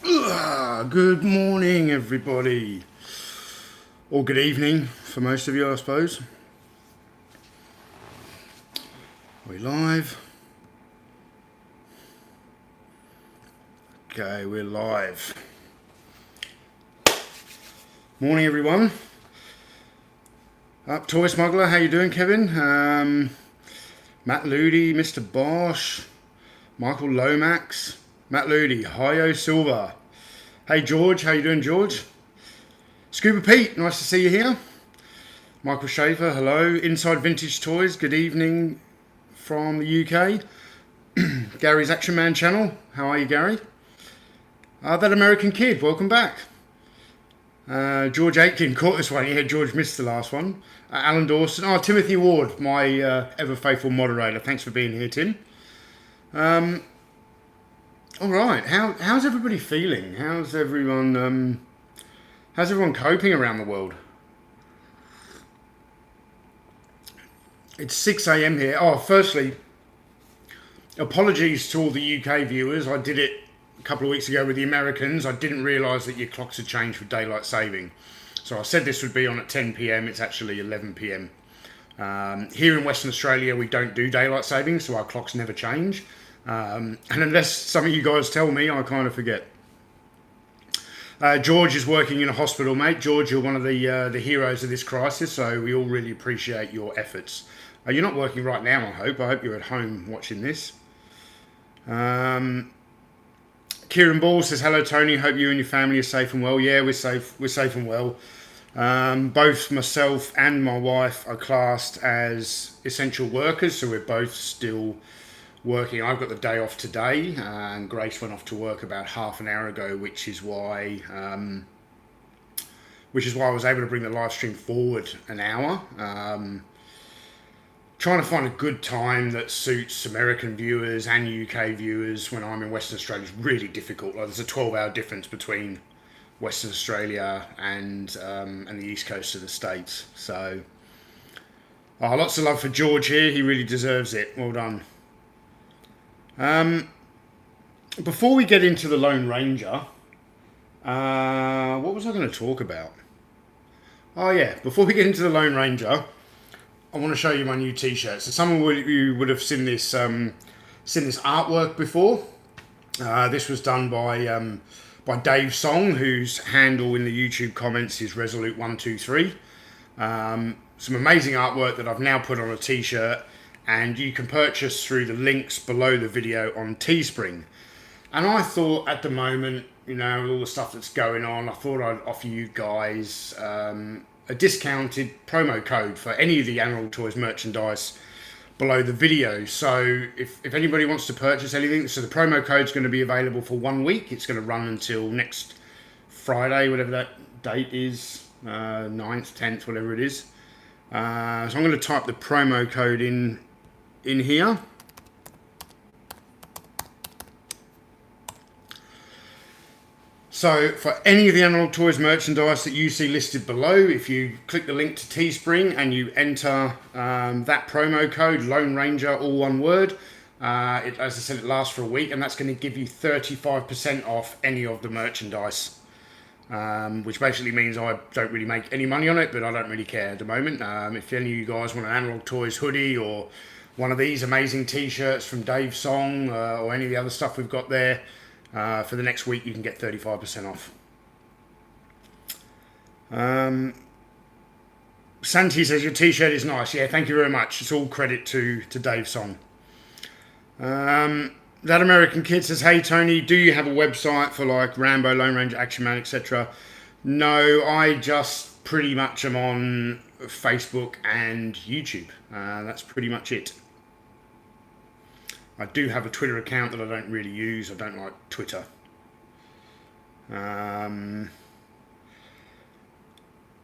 Good morning, everybody. Or good evening for most of you, I suppose. Are we live? Okay, we're live. Morning, everyone. Toy Smuggler, how you doing, Kevin? Matt Ludi, Mr. Bosch, Michael Lomax, Matt Ludi, Hio Silver. Hey, George, how you doing, George? Scuba Pete, nice to see you here. Michael Schaefer, hello. Inside Vintage Toys, good evening from the UK. Gary's Action Man channel, how are you, Gary? That American Kid, welcome back. George Aitken caught this one. Yeah, George missed the last one. Alan Dawson. Oh, Timothy Ward, my ever faithful moderator. Thanks for being here, Tim. All right. How's everybody feeling? How's everyone coping around the world? It's 6 a.m. here. Oh, firstly, apologies to all the UK viewers. I did it a couple of weeks ago with the Americans. I didn't realise that your clocks had changed for daylight saving. So I said this would be on at 10 p.m. It's actually 11 p.m. Here in Western Australia, we don't do daylight saving, so our clocks never change. And unless some of you guys tell me, I kind of forget. George is working in a hospital, mate. George, you're one of the heroes of this crisis, so we all really appreciate your efforts. You're not working right now, I hope. I hope you're at home watching this. Kieran Ball says, hello, Tony. Hope you and your family are safe and well. Yeah, we're safe. We're safe and well. Both myself and my wife are classed as essential workers, so we're both still working. I've got the day off today, and Grace went off to work about half an hour ago, which is why I was able to bring the live stream forward an hour. Trying to find a good time that suits American viewers and UK viewers when I'm in Western Australia is really difficult. Like, there's a 12-hour difference between Western Australia and the east coast of the States. So, lots of love for George here. He really deserves it. Well done. Before we get into the Lone Ranger, what was I going to talk about? Oh yeah, before we get into the Lone Ranger, I want to show you my new T-shirt. So some of you would have seen this artwork before. This was done by Dave Song, whose handle in the YouTube comments is Resolute123. Some amazing artwork that I've now put on a T-shirt, and you can purchase through the links below the video on Teespring. And I thought at the moment, with all the stuff that's going on, I thought I'd offer you guys a discounted promo code for any of the Analog Toys merchandise below the video. So if anybody wants to purchase anything, so the promo code's going to be available for 1 week. It's going to run until next Friday, whatever that date is, 9th, 10th, whatever it is. So I'm going to type the promo code in here. So for any of the Analog Toys merchandise that you see listed below, if you click the link to Teespring and you enter that promo code, Lone Ranger, all one word, as I said, it lasts for a week, and that's going to give you 35% off any of the merchandise, which basically means I don't really make any money on it, but I don't really care at the moment. If any of you guys want an Analog Toys hoodie or one of these amazing T-shirts from Dave Song or any of the other stuff we've got there, for the next week, you can get 35% off. Santi says your T-shirt is nice. Yeah, thank you very much. It's all credit to Dave Song. That American Kid says, hey Tony, do you have a website for like Rambo, Lone Ranger, Action Man, etc.? No, I just pretty much am on Facebook and YouTube. That's pretty much it. I do have a Twitter account that I don't really use. I don't like Twitter.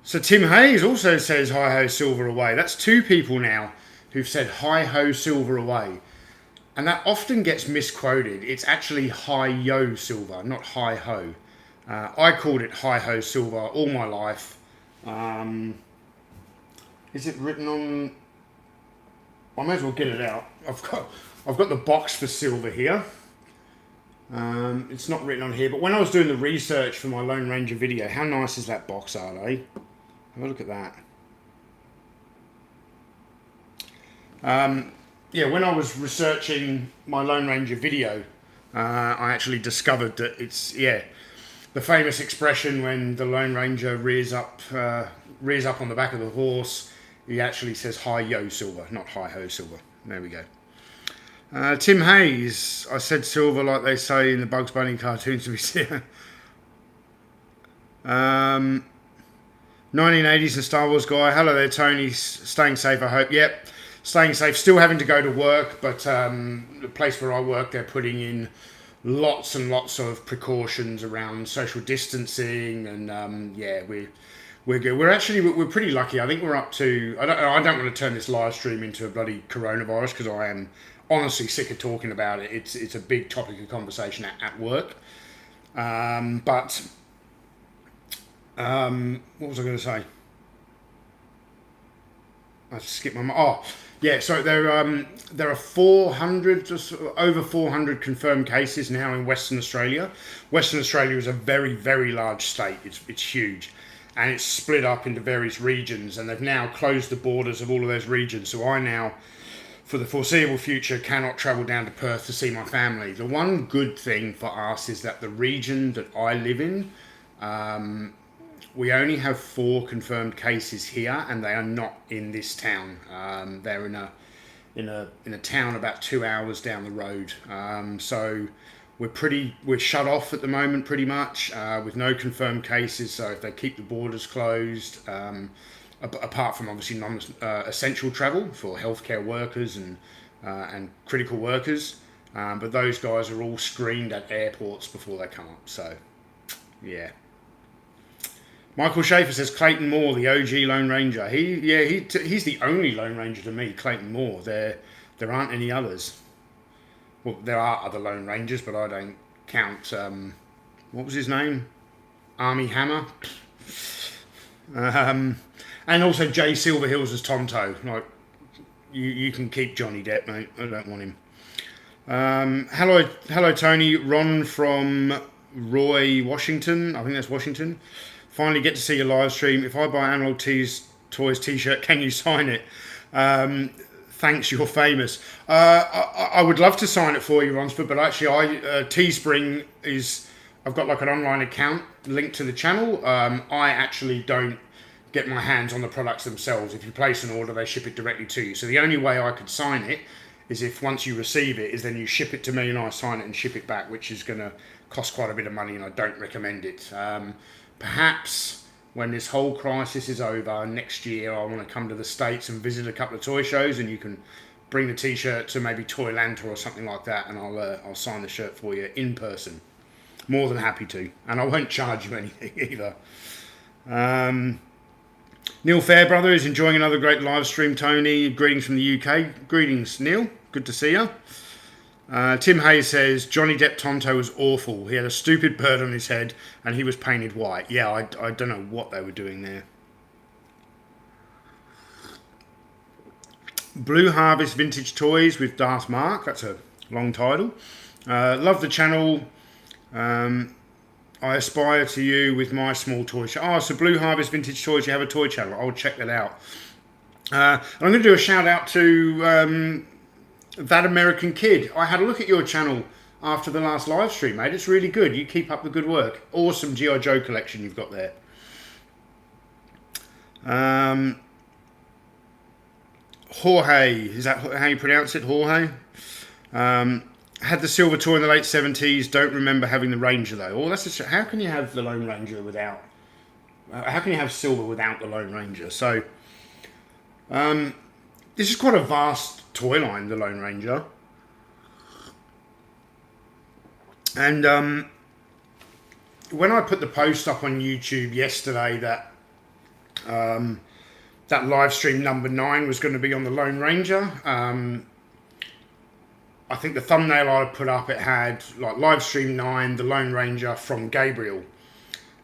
So Tim Hayes also says hi-ho silver away. That's two people now who've said hi-ho silver away. And that often gets misquoted. It's actually hi-yo silver, not hi-ho. I called it hi-ho silver all my life. Is it written on... I may as well get it out. I've got the box for silver here. It's not written on here, but when I was doing the research for my Lone Ranger video, how nice is that box art, eh? Have a look at that. Yeah, when I was researching my Lone Ranger video, I actually discovered that it's, yeah, the famous expression when the Lone Ranger rears up on the back of the horse, he actually says "Hi yo Silver," not "Hi ho Silver." There we go. Tim Hayes, I said silver like they say in the Bugs Bunny cartoons. 1980s and Star Wars guy. Hello there, Tony. Staying safe, I hope. Yep, staying safe. Still having to go to work, but the place where I work, they're putting in lots and lots of precautions around social distancing, and yeah, we're good. We're pretty lucky. I think we're up to. I don't want to turn this live stream into a bloody coronavirus because I am honestly sick of talking about it. It's a big topic of conversation at work. But what was I going to say? I skipped my. Oh, yeah. So there are 400, just over 400 confirmed cases now in Western Australia. Western Australia is a very, very large state. It's huge, and it's split up into various regions. And they've now closed the borders of all of those regions. So I now, for the foreseeable future, cannot travel down to Perth to see my family. The one good thing for us is that the region that I live in, we only have 4 confirmed cases here, and they are not in this town. They're in a town about 2 hours down the road. So we're shut off at the moment, pretty much, with no confirmed cases. So if they keep the borders closed, apart from obviously non-essential travel for healthcare workers and critical workers, but those guys are all screened at airports before they come up. So, yeah. Michael Schaefer says Clayton Moore, the OG Lone Ranger. He's the only Lone Ranger to me, Clayton Moore. There aren't any others. Well, there are other Lone Rangers, but I don't count. What was his name? Army Hammer. And also Jay Silverhills as Tonto. Like, you can keep Johnny Depp, mate. I don't want him. Hello, Tony. Ron from Roy, Washington. I think that's Washington. Finally get to see your live stream. If I buy Analog Toys t-shirt, can you sign it? Thanks, you're famous. I would love to sign it for you, Ronsford, but actually Teespring is... I've got like an online account linked to the channel. I actually don't get my hands on the products themselves. If you place an order, they ship it directly to you. So the only way I could sign it is if once you receive it, is then you ship it to me and I sign it and ship it back, which is going to cost quite a bit of money, and I don't recommend it. Perhaps when this whole crisis is over next year, I want to come to the States and visit a couple of toy shows, and you can bring the t-shirt to maybe Toylanta or something like that, and I'll sign the shirt for you in person. More than happy to, and I won't charge you anything either. Neil Fairbrother is enjoying another great live stream. Tony, greetings from the UK. Greetings, Neil. Good to see you. Tim Hayes says Johnny Depp Tonto was awful. He had a stupid bird on his head and he was painted white. Yeah, I don't know what they were doing there. Blue Harvest Vintage Toys with Darth Mark. That's a long title. Love the channel. I aspire to you with my small toy shop. Oh, so Blue Harvest Vintage Toys, you have a toy channel. I'll check that out. I'm going to do a shout out to That American Kid. I had a look at your channel after the last live stream, mate. It's really good. You keep up the good work. Awesome G.I. Joe collection you've got there. Jorge, is that how you pronounce it? Jorge? Had the silver toy in the late 70s. Don't remember having the Ranger though. Oh, that's how can you have the Lone Ranger without? How can you have silver without the Lone Ranger? So, this is quite a vast toy line, the Lone Ranger. And when I put the post up on YouTube yesterday that that live stream number 9 was going to be on the Lone Ranger. I think the thumbnail I put up, it had like live stream 9, the Lone Ranger from Gabriel.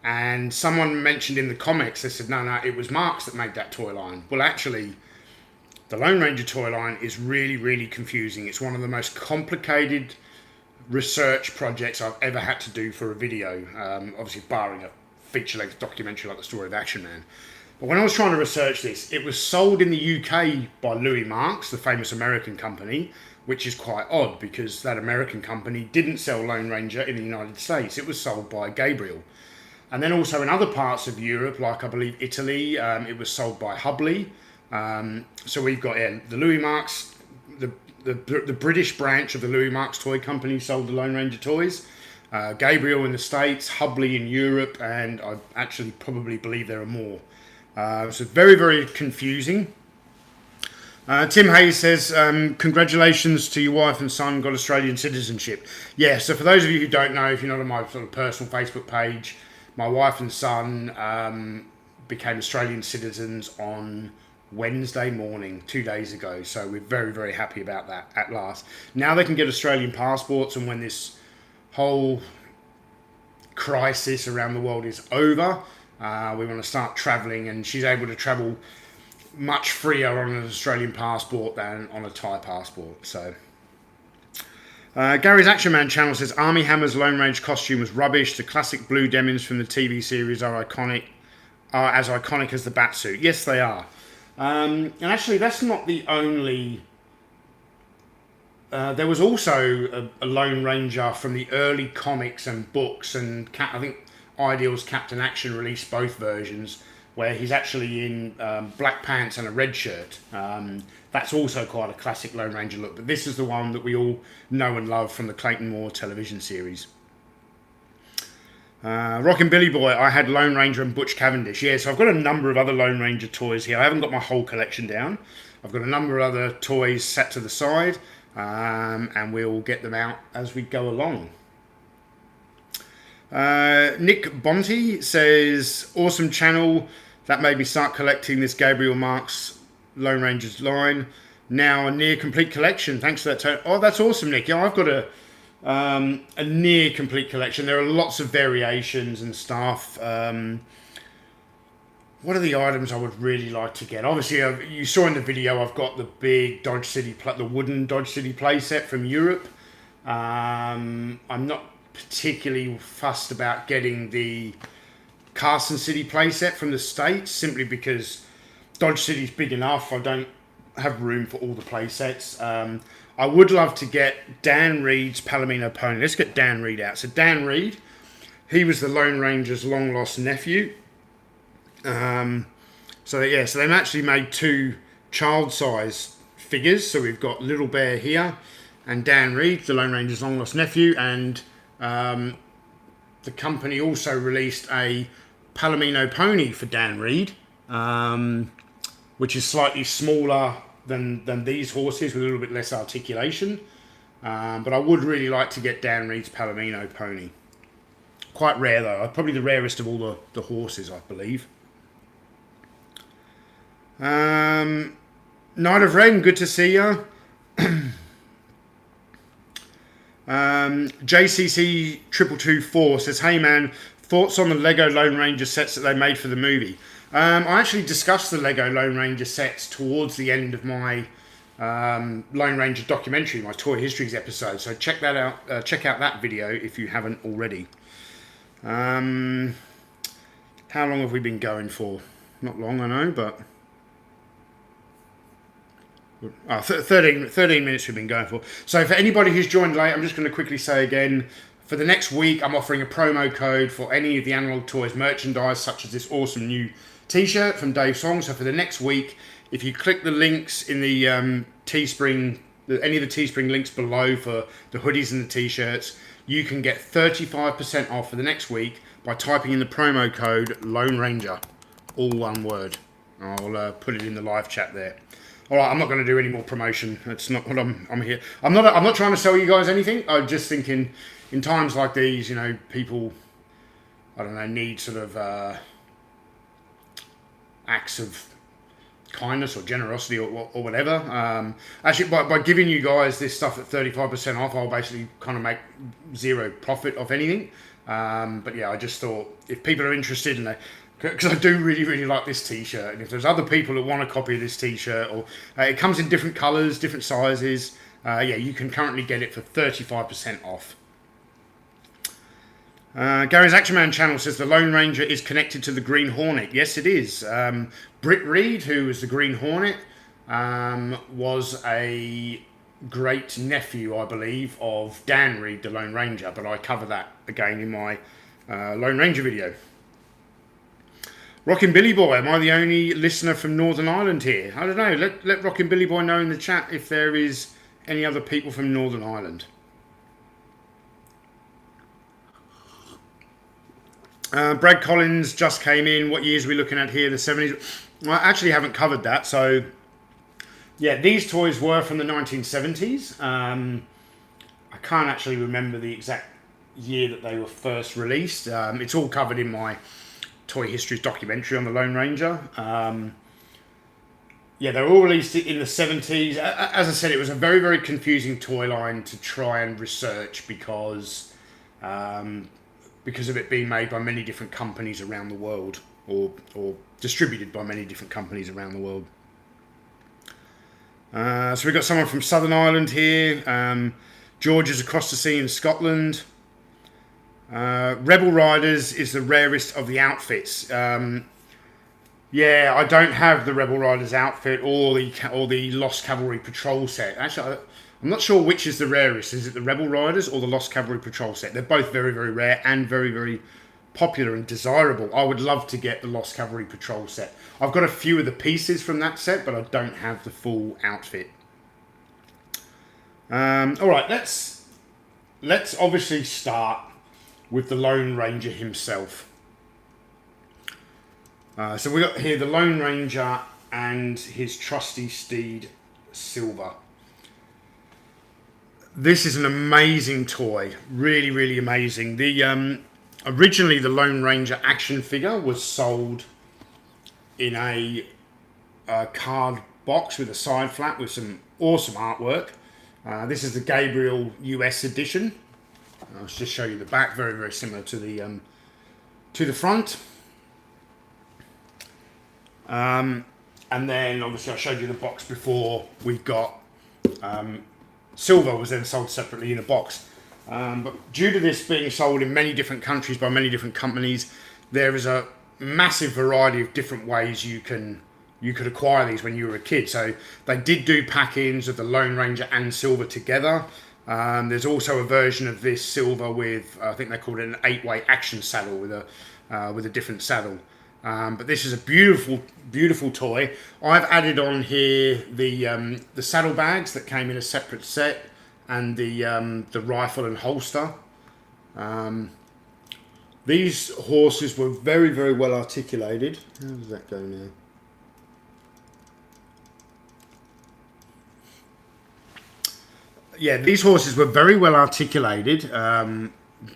And someone mentioned in the comics, they said, no, it was Marks that made that toy line. Well, actually, the Lone Ranger toy line is really, really confusing. It's one of the most complicated research projects I've ever had to do for a video. Obviously, barring a feature-length documentary like the story of Action Man. But when I was trying to research this, it was sold in the UK by Louis Marks, the famous American company, which is quite odd because that American company didn't sell Lone Ranger in the United States. It was sold by Gabriel. And then also in other parts of Europe, like I believe Italy, it was sold by Hubley. So we've got the Louis Marks, the British branch of the Louis Marks toy company sold the Lone Ranger toys. Gabriel in the States, Hubley in Europe, and I actually probably believe there are more. So very, very confusing. Tim Hayes says, congratulations to your wife and son got Australian citizenship. Yeah, so for those of you who don't know, if you're not on my sort of personal Facebook page, my wife and son became Australian citizens on Wednesday morning, 2 days ago. So we're very, very happy about that at last. Now they can get Australian passports, and when this whole crisis around the world is over, we want to start travelling, and she's able to travel much freer on an Australian passport than on a Thai passport. So Gary's Action Man channel says Army Hammer's Lone Range costume was rubbish. The classic blue denims from the TV series are as iconic as the Batsuit. Yes, they are. And actually, that's not the only. There was also a Lone Ranger from the early comics and books, and I think Ideal's Captain Action released both versions, where he's actually in black pants and a red shirt. That's also quite a classic Lone Ranger look, but this is the one that we all know and love from the Clayton Moore television series. Rockin' Billy Boy, I had Lone Ranger and Butch Cavendish. Yeah, so I've got a number of other Lone Ranger toys here. I haven't got my whole collection down. I've got a number of other toys set to the side, and we'll get them out as we go along. Nick Bonte says, awesome channel. That made me start collecting this Gabriel Marks Lone Rangers line. Now a near complete collection. Thanks for that. Oh, that's awesome, Nick. Yeah, I've got a near complete collection. There are lots of variations and stuff. What are the items I would really like to get? Obviously, you saw in the video, I've got the big Dodge City, the wooden Dodge City playset from Europe. I'm not particularly fussed about getting the Carson City playset from the States, simply because Dodge City's big enough. I don't have room for all the playsets. I would love to get Dan Reed's Palomino Pony. Let's get Dan Reed out. So Dan Reed, he was the Lone Ranger's long lost nephew. So they've actually made two child size figures. So we've got Little Bear here and Dan Reed, the Lone Ranger's long lost nephew, and the company also released a Palomino Pony for Dan Reed, which is slightly smaller than these horses with a little bit less articulation. But I would really like to get Dan Reed's Palomino Pony. Quite rare though, probably the rarest of all the horses, I believe. Night of Ren, good to see you. JCC 2224 says, hey man, thoughts on the Lego Lone Ranger sets that they made for the movie? I actually discussed the Lego Lone Ranger sets towards the end of my Lone Ranger documentary, my Toy Histories episode, so check that out. Check out that video if you haven't already. How long have we been going for? Not long, I know, but 13 minutes we've been going for. So for anybody who's joined late, I'm just going to quickly say again, for the next week, I'm offering a promo code for any of the Analog Toys merchandise, such as this awesome new t-shirt from Dave Song. So for the next week, if you click the links in the Teespring, any of the Teespring links below for the hoodies and the t-shirts, you can get 35% off for the next week by typing in the promo code Lone Ranger, all one word. I'll put it in the live chat there. All right, I'm not going to do any more promotion. That's not what I'm here. I'm not trying to sell you guys anything. I'm just thinking, in times like these, you know, people, I don't know, need sort of acts of kindness or generosity or whatever. Actually, by giving you guys this stuff at 35% off, I'll basically kind of make zero profit off anything. But yeah, I just thought if people are interested in that, because I do really, really like this t-shirt, and if there's other people that want a copy of this t-shirt, or it comes in different colours, different sizes, yeah, you can currently get it for 35% off. Gary's Action Man channel says the Lone Ranger is connected to the Green Hornet. Yes, it is. Britt Reed, who was the Green Hornet, was a great nephew, I believe, of Dan Reed, the Lone Ranger. But I cover that again in my Lone Ranger video. Rockin' Billy Boy, am I the only listener from Northern Ireland here? I don't know. Let Rockin' Billy Boy know in the chat if there is any other people from Northern Ireland. Brad Collins just came in. What years are we looking at here? The 70s. Well, I actually haven't covered that. So, yeah, these toys were from the 1970s. I can't actually remember the exact year that they were first released. It's all covered in my Toy Histories documentary on the Lone Ranger. Yeah, they were all released in the 70s. As I said, it was a very, very confusing toy line to try and research because of it being made by many different companies around the world, or distributed by many different companies around the world. So we've got someone from Southern Ireland here. George is across the sea in Scotland. Rebel Riders is the rarest of the outfits. Yeah, I don't have the Rebel Riders outfit or the Lost Cavalry Patrol set. Actually, I'm not sure which is the rarest. Is it the Rebel Riders or the Lost Cavalry Patrol set? They're both very, very rare and very, very popular and desirable. I would love to get the Lost Cavalry Patrol set. I've got a few of the pieces from that set, but I don't have the full outfit. All right, let's obviously start with the Lone Ranger himself. So we got here the Lone Ranger and his trusty steed, Silver. This is an amazing toy, really, really amazing. The originally the Lone Ranger action figure was sold in a card box with a side flap with some awesome artwork. This is the Gabriel US edition. I'll just show you the back, very, very similar to the front. And then obviously I showed you the box before. We've got Silver was then sold separately in a box. But due to this being sold in many different countries by many different companies, there is a massive variety of different ways you could acquire these when you were a kid. So they did do pack-ins of the Lone Ranger and Silver together. There's also a version of this Silver with, I think they called it an 8-way action saddle with a different saddle. But this is a beautiful, beautiful toy. I've added on here the saddlebags that came in a separate set and the rifle and holster. These horses were very, very well articulated. How does that go now? Yeah, these horses were very well articulated.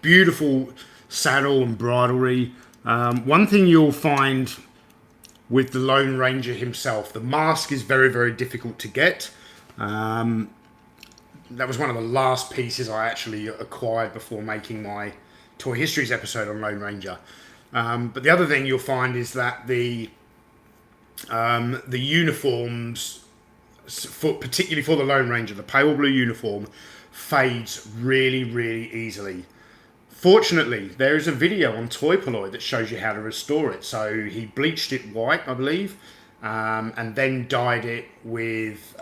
Beautiful saddle and bridlery. One thing you'll find with the Lone Ranger himself, the mask is very, very difficult to get. That was one of the last pieces I actually acquired before making my Toy Histories episode on Lone Ranger. But the other thing you'll find is that the uniforms, particularly for the Lone Ranger, the pale blue uniform fades really, really easily. Fortunately, there is a video on Toy Polloi that shows you how to restore it. So he bleached it white, I believe, and then dyed it with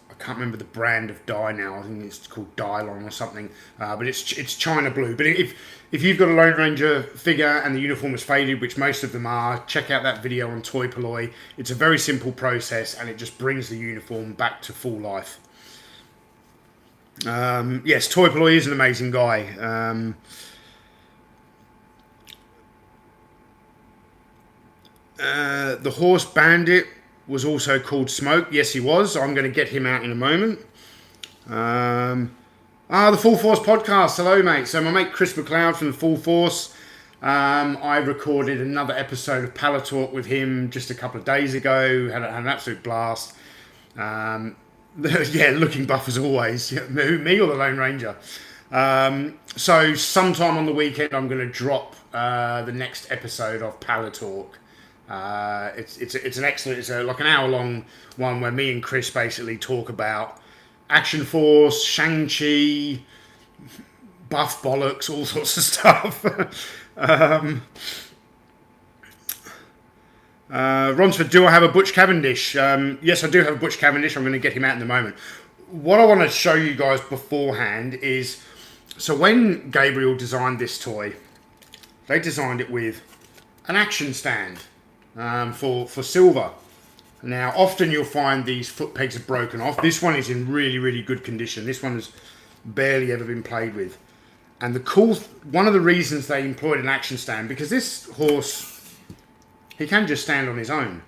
I can't remember the brand of dye now. I think it's called Dylon or something. But it's China blue. But if you've got a Lone Ranger figure and the uniform is faded, which most of them are, check out that video on Toy Polloi. It's a very simple process and it just brings the uniform back to full life. Yes, Toy Polloi is an amazing guy. The Horse Bandit was also called Smoke. Yes, he was. I'm going to get him out in a moment. The Full Force podcast. Hello, mate. So my mate Chris McLeod from the Full Force. I recorded another episode of Pallet Talk with him just a couple of days ago. Had an absolute blast. Yeah, looking buff as always. Me or the Lone Ranger. So sometime on the weekend, I'm going to drop the next episode of Pallet Talk. It's an excellent, it's like an hour long one where me and Chris basically talk about Action Force, Shang-Chi, buff bollocks, all sorts of stuff. Ronsford, do I have a Butch Cavendish? Yes, I do have a Butch Cavendish. I'm going to get him out in a moment. What I want to show you guys beforehand is, so when Gabriel designed this toy, they designed it with an action stand for silver. Now, often you'll find these foot pegs are broken off. This one is in really, really good condition. This one has barely ever been played with. And one of the reasons they employed an action stand, because this horse, he can just stand on his own.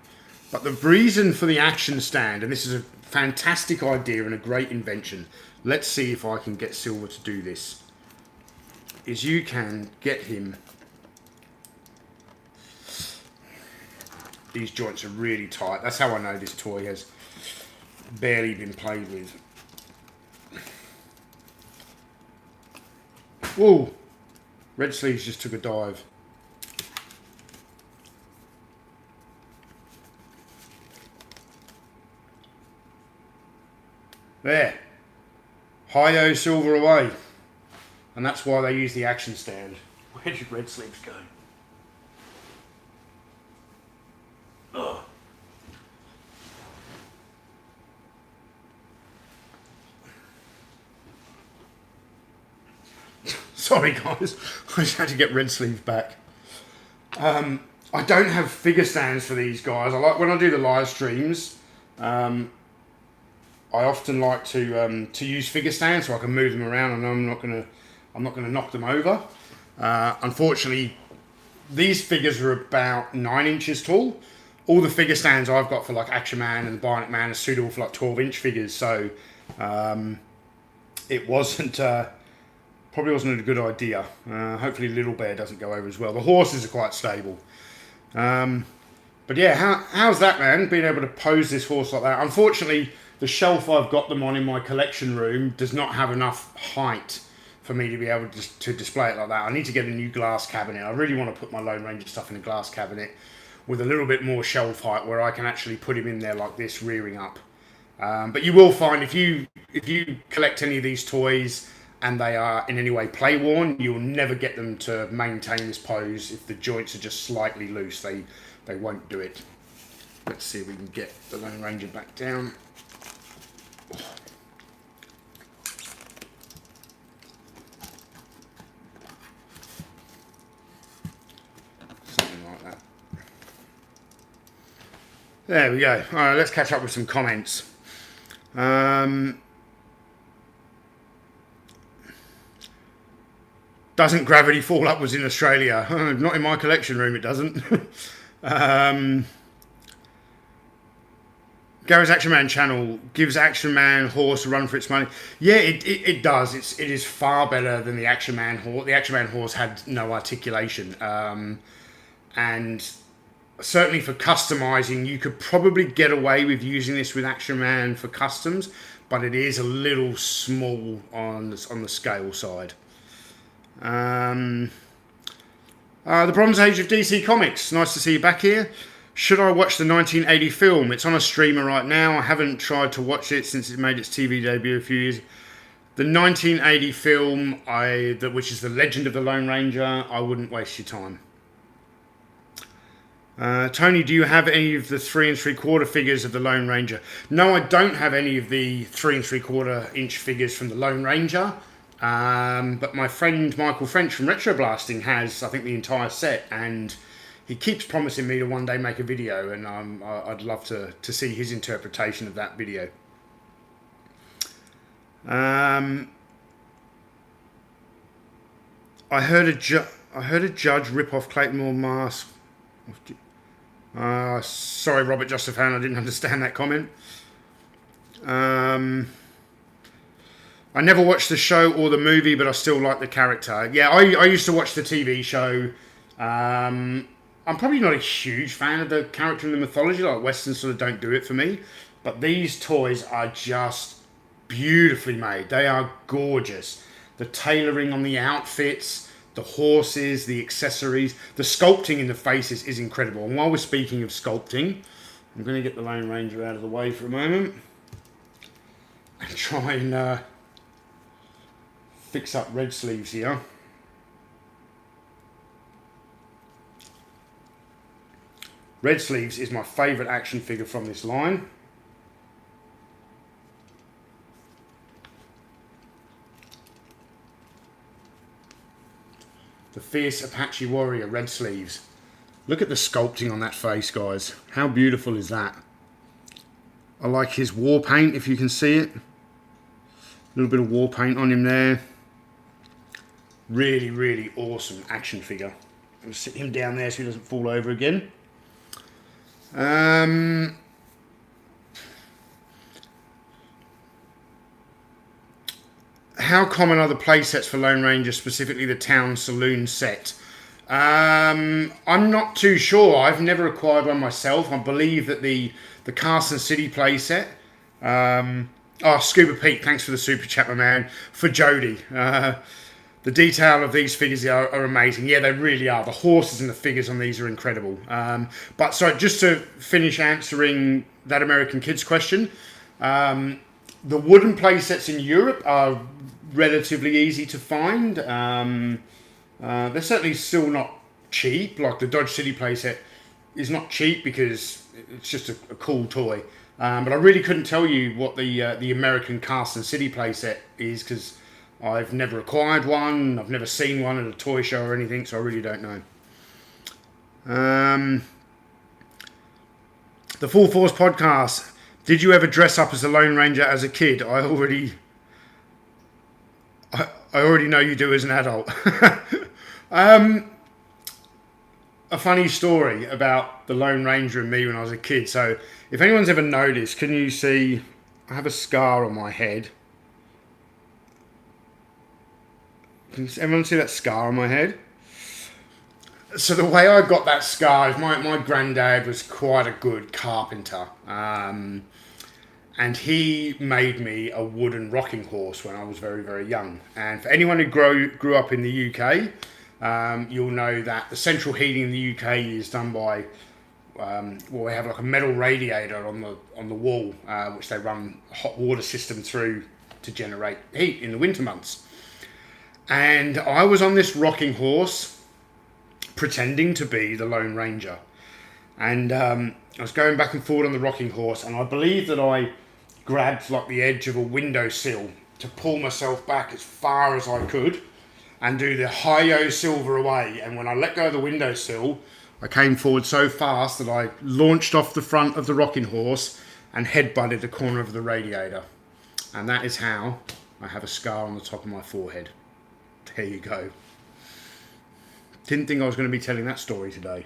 But the reason for the action stand, and this is a fantastic idea and a great invention, let's see if I can get Silver to do this, is you can get him. These joints are really tight. That's how I know this toy has barely been played with. Whoa! Red Sleeves just took a dive. There. Hi-yo, Silver away. And that's why they use the action stand. Where did Red Sleeves go? Oh. Sorry guys, I just had to get Red Sleeves back. I don't have figure stands for these guys. I like when I do the live streams. I often like to use figure stands so I can move them around, and I'm not gonna knock them over. Unfortunately, these figures are about 9 inches tall. All the figure stands I've got for like Action Man and Bionic Man are suitable for like 12-inch figures, so it wasn't probably wasn't a good idea. Hopefully Little Bear doesn't go over as well. The horses are quite stable. But yeah, how's that, man? Being able to pose this horse like that. Unfortunately, the shelf I've got them on in my collection room does not have enough height for me to be able to display it like that. I need to get a new glass cabinet. I really want to put my Lone Ranger stuff in a glass cabinet with a little bit more shelf height where I can actually put him in there like this, rearing up. But you will find if you collect any of these toys and they are in any way play worn, you'll never get them to maintain this pose. If the joints are just slightly loose, they won't do it. Let's see if we can get the Lone Ranger back down. Something like that. There we go. All right, let's catch up with some comments. Doesn't gravity fall upwards in Australia? Not in my collection room, it doesn't. Gary's Action Man channel gives Action Man horse a run for its money. Yeah, it does. It is far better than the Action Man horse. The Action Man horse had no articulation. And certainly for customizing, you could probably get away with using this with Action Man for customs, but it is a little small on the scale side. The Bronze Age of DC Comics. Nice to see you back here. Should I watch the 1980 film? It's on a streamer right now. I haven't tried to watch it since it made its TV debut a few years. The 1980 film, which is The Legend of the Lone Ranger, I wouldn't waste your time. Tony, do you have any of the 3 3/4 figures of the Lone Ranger? No, I don't have any of the 3 3/4 inch figures from the Lone Ranger. But my friend Michael French from Retro Blasting has, I think, the entire set, and he keeps promising me to one day make a video, and I'd love to see his interpretation of that video. I heard a judge rip off Clayton Moore mask. Sorry, Robert Justafan, I didn't understand that comment. I never watched the show or the movie, but I still like the character. Yeah, I used to watch the TV show. I'm probably not a huge fan of the character in the mythology. Like, Westerns sort of don't do it for me. But these toys are just beautifully made. They are gorgeous. The tailoring on the outfits, the horses, the accessories, the sculpting in the faces is incredible. And while we're speaking of sculpting, I'm going to get the Lone Ranger out of the way for a moment and try and fix up red sleeves here. Red sleeves is my favourite action figure from this line. The Fierce Apache Warrior red sleeves. Look at the sculpting on that face, guys. How beautiful is that? I like his war paint, if you can see it. A little bit of war paint on him there. Really, really awesome action figure. I'm going to sit him down there so he doesn't fall over again. How common are the play sets for Lone Ranger, specifically the Town Saloon set? I'm not too sure. I've never acquired one myself. I believe that the Carson City play set. Oh, Scuba Pete, thanks for the super chat, my man. For Jody. The detail of these figures are amazing. Yeah, they really are. The horses and the figures on these are incredible. But so just to finish answering that American Kids question, the wooden play sets in Europe are relatively easy to find. They're certainly still not cheap. Like the Dodge City playset is not cheap because it's just a cool toy. But I really couldn't tell you what the American Carson City playset is because I've never acquired one. I've never seen one at a toy show or anything, so I really don't know. The Full Force podcast. Did you ever dress up as a Lone Ranger as a kid? I already know you do as an adult. A funny story about the Lone Ranger and me when I was a kid. So if anyone's ever noticed, can you see I have a scar on my head? Can everyone see that scar on my head? So the way I got that scar is my granddad was quite a good carpenter. And he made me a wooden rocking horse when I was very, very young. And for anyone who grew up in the UK, you'll know that the central heating in the UK is done by, we have like a metal radiator on the wall, which they run a hot water system through to generate heat in the winter months. And I was on this rocking horse, pretending to be the Lone Ranger. And I was going back and forward on the rocking horse, and I believe that I grabbed like the edge of a windowsill to pull myself back as far as I could and do the hi-yo silver away. And when I let go of the windowsill, I came forward so fast that I launched off the front of the rocking horse and headbutted the corner of the radiator. And that is how I have a scar on the top of my forehead. There you go. Didn't think I was going to be telling that story today.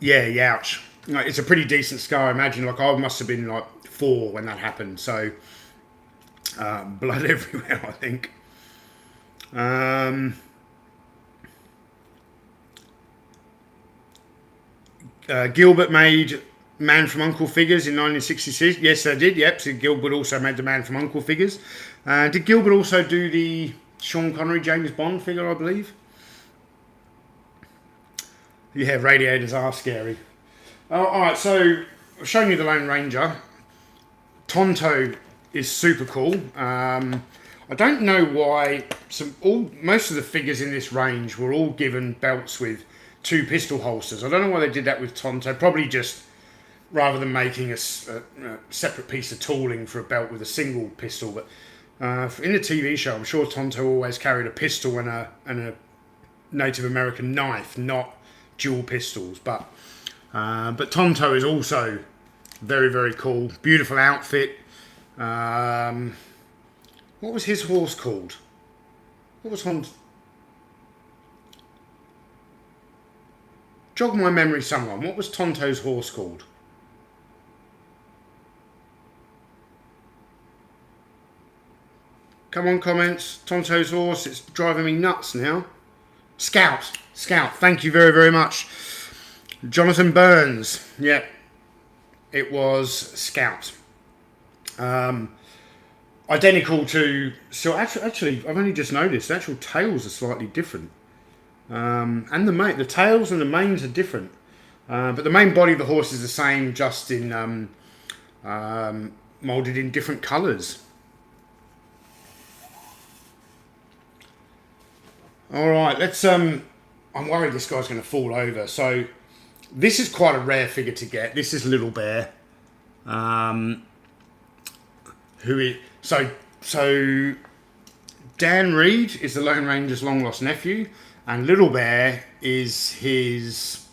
Yeah, ouch. It's a pretty decent scar, I imagine. Like, I must have been like 4 when that happened. So, blood everywhere, I think. Gilbert made Man from U.N.C.L.E. figures in 1966. Yes, they did. Yep. So Gilbert also made the Man from U.N.C.L.E. figures. Did Gilbert also do the Sean Connery James Bond figure, I believe? Yeah, radiators are scary. Oh, alright, so I've shown you the Lone Ranger. Tonto is super cool. I don't know why most of the figures in this range were all given belts with 2 pistol holsters. I don't know why they did that with Tonto. Probably just rather than making a separate piece of tooling for a belt with a single pistol. But in the TV show, I'm sure Tonto always carried a pistol and a Native American knife, not dual pistols. But Tonto is also very, very cool. Beautiful outfit. What was his horse called? What was Tonto? Jog my memory, someone. What was Tonto's horse called? Come on, comments. Tonto's horse. It's driving me nuts now. Scout. Thank you very, very much. Jonathan Burns. Yep. It was Scout. Identical to... So actually, I've only just noticed the actual tails are slightly different. And the tails and the manes are different. But the main body of the horse is the same, just in molded in different colours. All right, let's. I'm worried this guy's going to fall over. So this is quite a rare figure to get. This is Little Bear. So Dan Reed is the Lone Ranger's long lost nephew, and Little Bear is his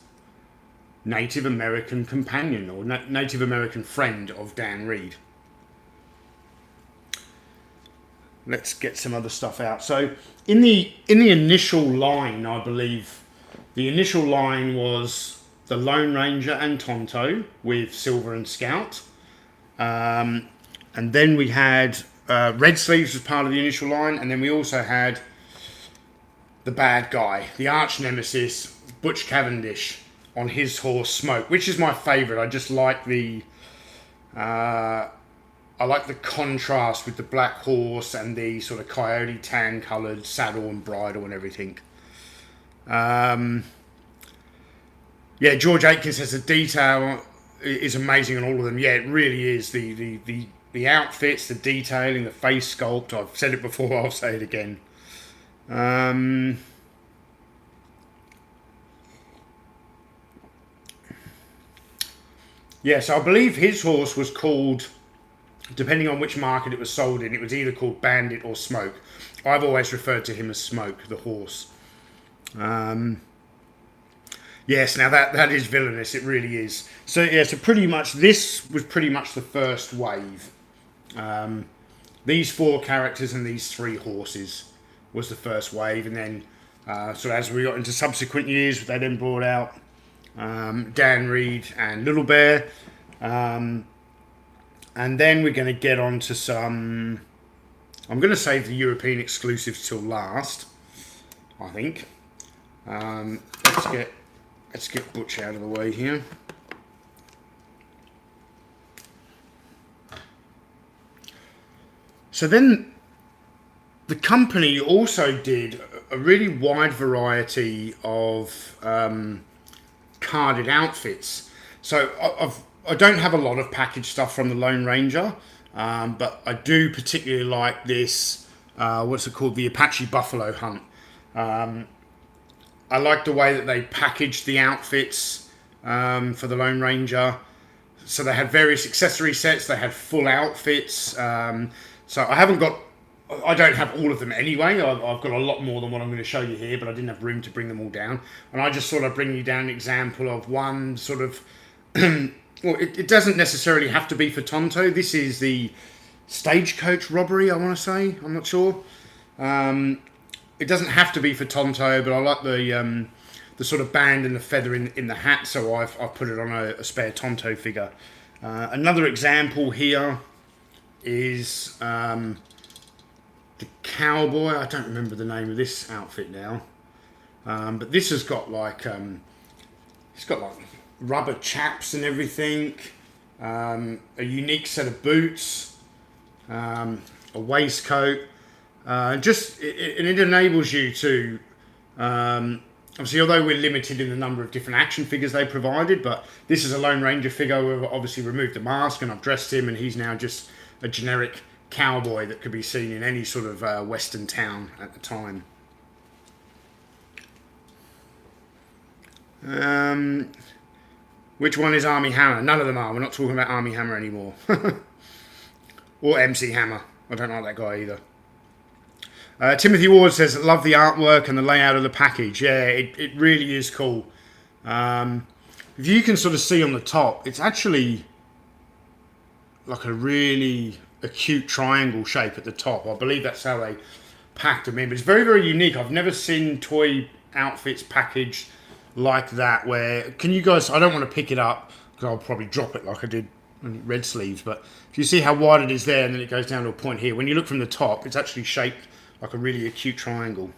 Native American companion or Native American friend of Dan Reed. Let's get some other stuff out. So in the initial line, I believe the initial line was the Lone Ranger and Tonto with Silver and Scout. And then we had Red Sleeves as part of the initial line, and then we also had the bad guy, the arch nemesis, Butch Cavendish, on his horse Smoke, which is my favourite. I just like the contrast with the black horse and the sort of coyote tan coloured saddle and bridle and everything. Yeah, George Aitkins says the detail is amazing on all of them. Yeah, it really is. The outfits, the detailing, the face sculpt. I've said it before, I'll say it again. Yeah, so I believe his horse was called, depending on which market it was sold in, it was either called Bandit or Smoke. I've always referred to him as Smoke, the horse. Yes, now that is villainous, it really is. So yeah, so pretty much this was pretty much the first wave. These 4 characters and these 3 horses was the first wave, and then so as we got into subsequent years, they then brought out Dan Reed and Little Bear, and then we're going to get on to some. I'm going to save the European exclusives till last, I think. Let's get Butch out of the way here. So then the company also did a really wide variety of carded outfits. So I don't have a lot of packaged stuff from the Lone Ranger, but I do particularly like this, what's it called, the Apache Buffalo Hunt. I like the way that they packaged the outfits for the Lone Ranger. So they had various accessory sets, they had full outfits. So I don't have all of them anyway. I've got a lot more than what I'm going to show you here, but I didn't have room to bring them all down. And I just sort of bring you down an example of one sort of... well, it doesn't necessarily have to be for Tonto. This is the stagecoach robbery, I want to say. I'm not sure. It doesn't have to be for Tonto, but I like the sort of band and the feather in the hat, so I've put it on a spare Tonto figure. Another example here is the cowboy. I don't remember the name of this outfit now, but this has got like it's got like rubber chaps and everything, a unique set of boots, a waistcoat. It enables you to, obviously, although we're limited in the number of different action figures they provided, but this is a Lone Ranger figure. We've obviously removed the mask and I've dressed him, and he's now just a generic cowboy that could be seen in any sort of western town at the time. Which one is Army Hammer? None of them are. We're not talking about Army Hammer anymore. Or MC Hammer. I don't like that guy either. Timothy Ward says, love the artwork and the layout of the package. Yeah, it really is cool. If you can sort of see on the top, it's actually like a really acute triangle shape at the top. I believe that's how they packed them in. But it's very, very unique. I've never seen toy outfits packaged like that. Where, can you guys, I don't want to pick it up because I'll probably drop it like I did on Red Sleeves. But if you see how wide it is there and then it goes down to a point here, when you look from the top, it's actually shaped like a really acute triangle.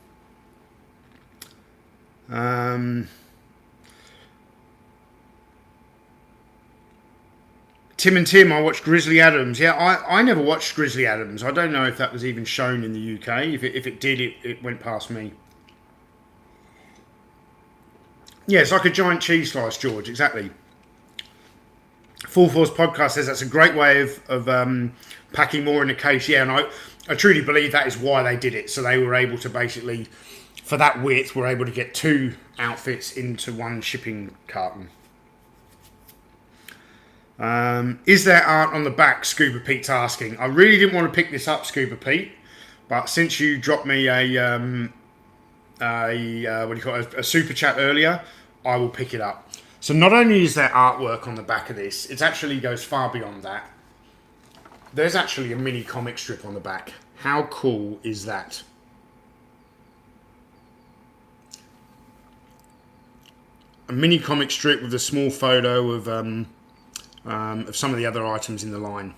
Tim and Tim, I watched Grizzly Adams. Yeah, I never watched Grizzly Adams. I don't know if that was even shown in the UK. If it did, it went past me. Yeah, it's like a giant cheese slice, George, exactly. Full Force Podcast says that's a great way of packing more in a case. Yeah, and I truly believe that is why they did it. So they were able to basically for that width, we're able to get 2 outfits into one shipping carton. Is there art on the back? Scuba Pete's asking. I really didn't want to pick this up, Scuba Pete, but since you dropped me a super chat earlier, I will pick it up. So not only is there artwork on the back of this, it actually goes far beyond that. There's actually a mini comic strip on the back. How cool is that? A mini comic strip with a small photo of some of the other items in the line.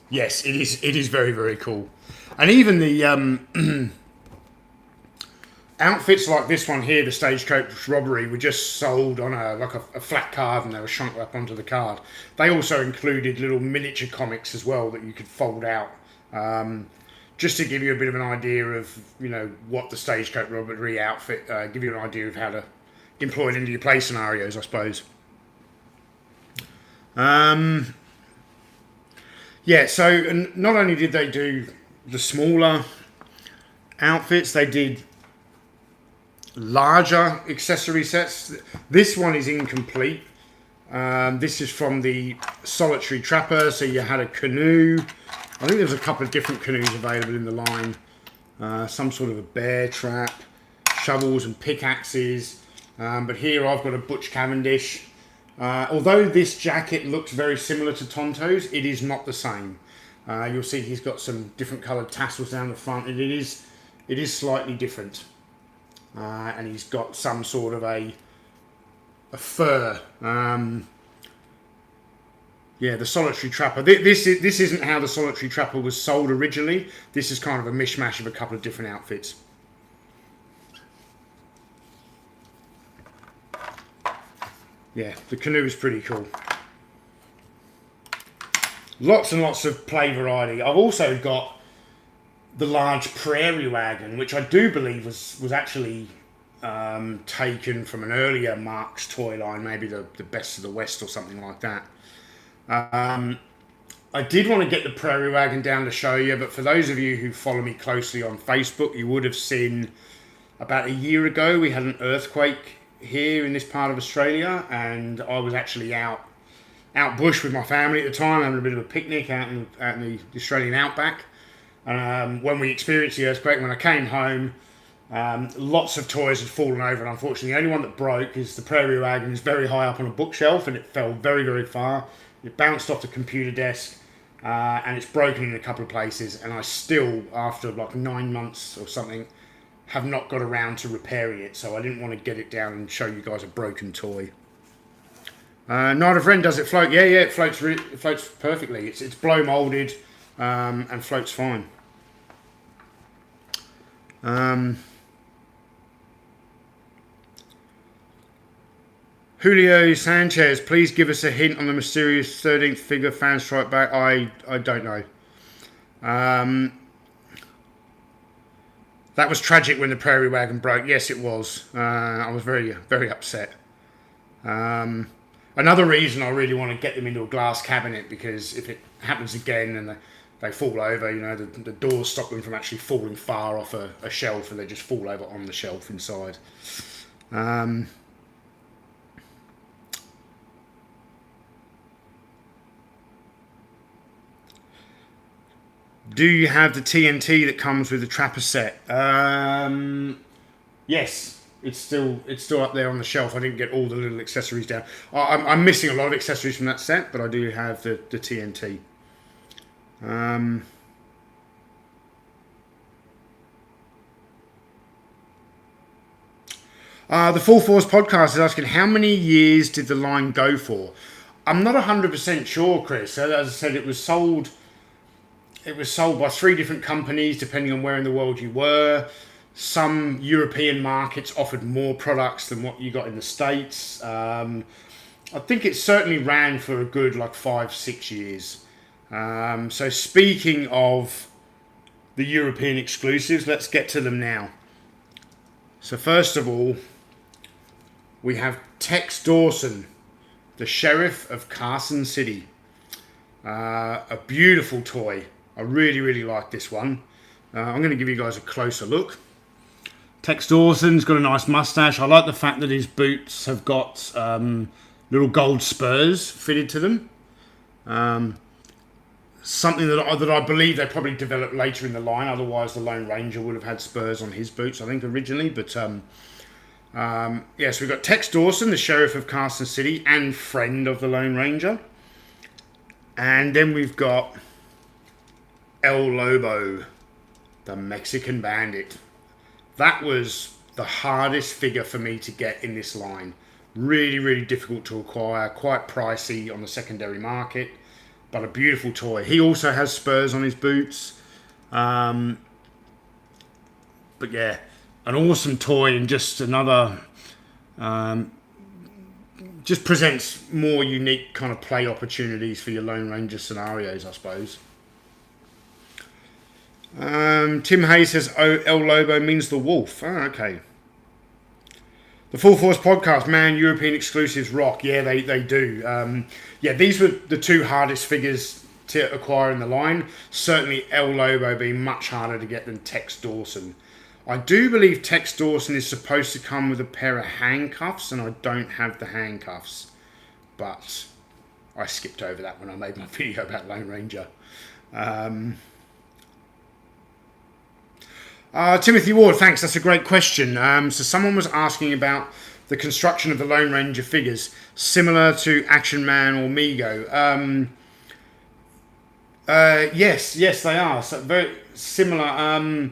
Yes, it is very, very cool. And even the outfits like this one here, the Stagecoach Robbery, were just sold on a flat card, and they were shrunk up onto the card. They also included little miniature comics as well that you could fold out, just to give you a bit of an idea of, you know, what the Stagecoach Robbery outfit, give you an idea of how to employ it into your play scenarios, I suppose. Yeah, so and not only did they do the smaller outfits, they did larger accessory sets. This one is incomplete. This is from the Solitary Trapper. So you had a canoe. I think there's a couple of different canoes available in the line. Some sort of a bear trap, shovels and pickaxes. But here I've got a Butch Cavendish. Although this jacket looks very similar to Tonto's, it is not the same. You'll see he's got some different coloured tassels down the front, and it is slightly different. And he's got some sort of a fur. Yeah, the Solitary Trapper. This isn't how the Solitary Trapper was sold originally. This is kind of a mishmash of a couple of different outfits. Yeah, the canoe is pretty cool. Lots and lots of play variety. I've also got the large prairie wagon, which I do believe was actually taken from an earlier Marks toy line, maybe the Best of the West or something like that. I did want to get the prairie wagon down to show you, but for those of you who follow me closely on Facebook, you would have seen about a year ago we had an earthquake here in this part of Australia, and I was actually out bush with my family at the time, having a bit of a picnic out in the Australian outback. When we experienced the earthquake, when I came home, lots of toys had fallen over, and unfortunately the only one that broke is the prairie wagon. Is very high up on a bookshelf, and it fell very, very far. It bounced off the computer desk, and it's broken in a couple of places, and I still, after like 9 months or something, have not got around to repairing it, so I didn't want to get it down and show you guys a broken toy. Night of Ren, does it float? Yeah, it floats perfectly. It's blow molded and floats fine. Julio Sanchez, please give us a hint on the mysterious 13th figure fan strike back. I don't know. That was tragic when the prairie wagon broke. Yes, it was. I was very, very upset. Another reason I really want to get them into a glass cabinet, because if it happens again and they fall over, you know, the doors stop them from actually falling far off a shelf, and they just fall over on the shelf inside. Do you have the TNT that comes with the Trapper set? Yes, it's still up there on the shelf. I didn't get all the little accessories down. I'm missing a lot of accessories from that set, but I do have the TNT. The Full Force podcast is asking, how many years did the line go for? I'm not 100% sure, Chris. As I said, it was sold by 3 different companies, depending on where in the world you were. Some European markets offered more products than what you got in the States. I think it certainly ran for a good 5-6 years. So speaking of the European exclusives, let's get to them now. So first of all, we have Tex Dawson, the Sheriff of Carson City. A beautiful toy. I really, really like this one. I'm going to give you guys a closer look. Tex Dawson's got a nice moustache. I like the fact that his boots have got little gold spurs fitted to them. Something that I believe they probably developed later in the line. Otherwise, the Lone Ranger would have had spurs on his boots, I think, originally. But so we've got Tex Dawson, the sheriff of Carson City and friend of the Lone Ranger. And then we've got El Lobo, the Mexican Bandit. That was the hardest figure for me to get in this line. Really, really difficult to acquire. Quite pricey on the secondary market, but a beautiful toy. He also has spurs on his boots. But yeah, an awesome toy and just another... just presents more unique kind of play opportunities for your Lone Ranger scenarios, I suppose. Tim Hayes says, "Oh, El Lobo means the wolf." Oh, okay. The Full Force podcast, man, European exclusives rock. Yeah, they do. Yeah, these were the two hardest figures to acquire in the line. Certainly El Lobo being much harder to get than Tex Dawson. I do believe Tex Dawson is supposed to come with a pair of handcuffs, and I don't have the handcuffs. But I skipped over that when I made my video about Lone Ranger. Timothy Ward, thanks. That's a great question. So someone was asking about the construction of the Lone Ranger figures, similar to Action Man or Mego. Yes, they are. So very similar.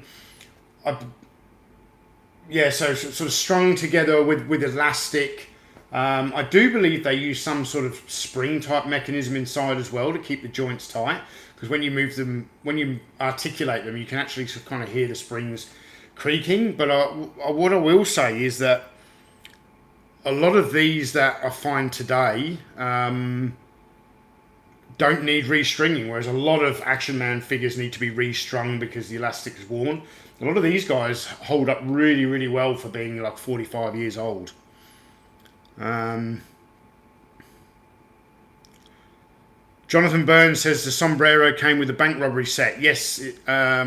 So sort of strung together with elastic. I do believe they use some sort of spring type mechanism inside as well to keep the joints tight. Because when you move them, when you articulate them, you can actually kind of hear the springs creaking. But what I will say is that a lot of these that I find today don't need restringing, whereas a lot of Action Man figures need to be restrung because the elastic is worn. A lot of these guys hold up really, really well for being like 45 years old. Jonathan Burns says the sombrero came with the bank robbery set. Yes, I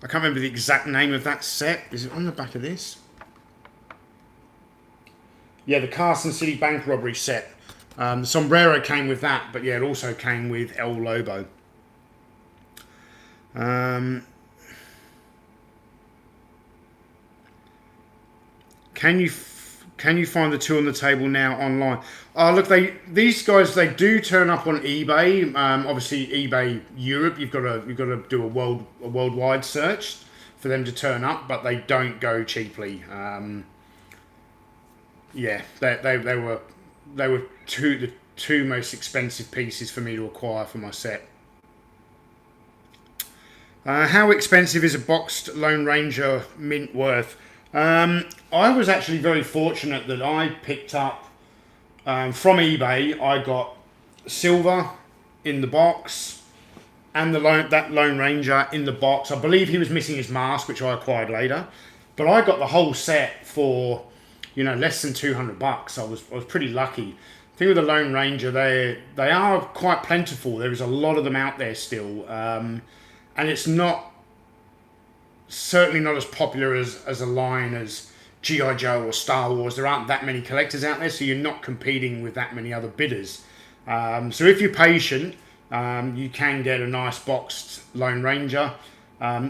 can't remember the exact name of that set. Is it on the back of this? Yeah, the Carson City bank robbery set. The sombrero came with that, but yeah, it also came with El Lobo. Can you find the two on the table now online? Oh, look, these guys do turn up on eBay. Obviously, eBay Europe, you've got to do a worldwide search for them to turn up, but they don't go cheaply. Yeah, they were the two most expensive pieces for me to acquire for my set. How expensive is a boxed Lone Ranger mint worth? I was actually very fortunate that I picked up from eBay. I got silver in the box and that Lone Ranger in the box. I believe he was missing his mask, which I acquired later, but I got the whole set for less than $200. I was pretty lucky. The thing with the Lone Ranger, they are quite plentiful. There is a lot of them out there still, and it's certainly not as popular as a line as G.I. Joe or Star Wars. There aren't that many collectors out there, so you're not competing with that many other bidders. So if you're patient, you can get a nice boxed Lone Ranger.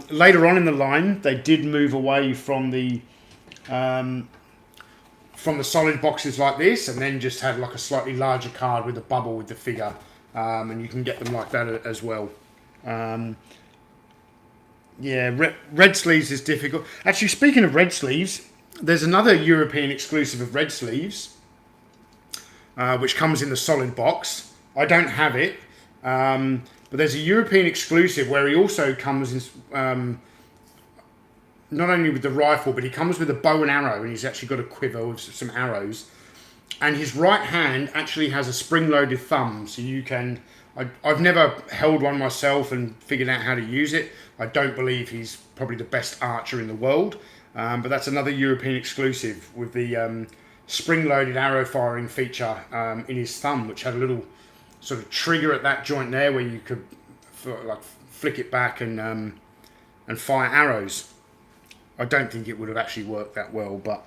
Later on in the line, they did move away from the solid boxes like this, and then just had like a slightly larger card with a bubble with the figure, and you can get them like that as well. Yeah, red sleeves is difficult. Actually, speaking of red sleeves, there's another European exclusive of red sleeves, which comes in the solid box. I don't have it, but there's a European exclusive where he also comes in, not only with the rifle, but he comes with a bow and arrow, and he's actually got a quiver with some arrows. And his right hand actually has a spring-loaded thumb, so you can... I've never held one myself and figured out how to use it. I don't believe he's probably the best archer in the world, but that's another European exclusive with the spring-loaded arrow firing feature in his thumb, which had a little sort of trigger at that joint there where you could flick it back and and fire arrows. I don't think it would have actually worked that well, but